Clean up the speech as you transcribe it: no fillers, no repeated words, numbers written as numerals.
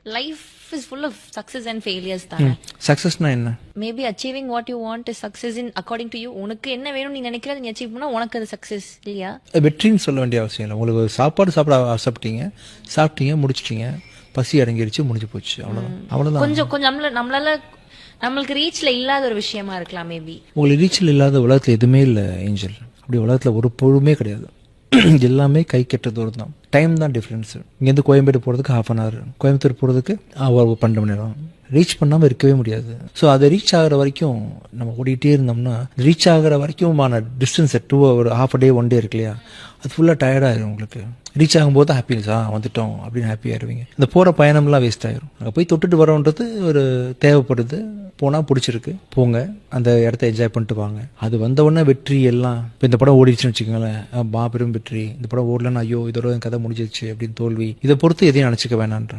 Life is full of success and failures தானே. சக்சஸ்னா என்ன? Maybe achieving what you want is success in according to you. உனக்கு என்ன வேணும் நீ நினைக்கிறத நீ அச்சீவ் பண்ணா உனக்கு அது சக்சஸ் இல்லையா? வெற்றின்னு சொல்ல வேண்டிய அவசியம் இல்லை. உங்களுக்கு சாப்பாடு சாப்பிட்டீங்க முடிச்சிட்டீங்க, பசி அடங்கிருச்சு, முடிஞ்சு போச்சு, அவ்வளவுதான். கொஞ்சம் நம்மளுக்கு ரீச்ல இல்லாத ஒரு விஷயமா இருக்கலாம் மேபி. உங்களுக்கு ரீச்சில் இல்லாத உலகத்துல எதுவுமே இல்லை ஏஞ்சல். அப்படி உலகத்துல ஒரு பொருளுமே கிடையாது. எல்லாமே கை கெட்ட தூரம் தான். டைம் தான் டிஃப்ரென்ஸு. இங்கேருந்து கோயம்பேடு போகிறதுக்கு 1/2 hour, கோயம்புத்தூர் போகிறதுக்கு 12 மணி நேரம். ரீச் பண்ணாமல் இருக்கவே முடியாது. ஸோ அதை ரீச் ஆகிற வரைக்கும் நம்ம ஓடிட்டே இருந்தோம்னா, ரீச் ஆகிற வரைக்குமான distance 2 hour, half a day, 1 day இருக்கு இல்லையா, அது ஃபுல்லாக டயர்டாகிடும் உங்களுக்கு. ரீச் ஆகும்போது ஹாப்பினஸாக வந்துட்டோம் அப்படின்னு ஹாப்பி ஆயிடுவீங்க. இந்த போகிற பயணம்லாம் வேஸ்ட் ஆயிரும். அங்கே போய் தொட்டுட்டு வரோன்றது ஒரு தேவைப்படுது. போனால் பிடிச்சிருக்கு போங்க, அந்த இடத்த என்ஜாய் பண்ணிட்டு வாங்க. அது வந்தவுடனே வெற்றி எல்லாம். இப்போ இந்த படம் ஓடிடுச்சுன்னு வச்சுக்கோங்களேன், மாபெரும் வெற்றி. இந்த படம் ஓடலன்னா ஐயோ இதோட கதை முடிஞ்சிருச்சு அப்படின்னு தோல்வி. இதை பொறுத்து எதையும் நினச்சிக்க வேணான்ற.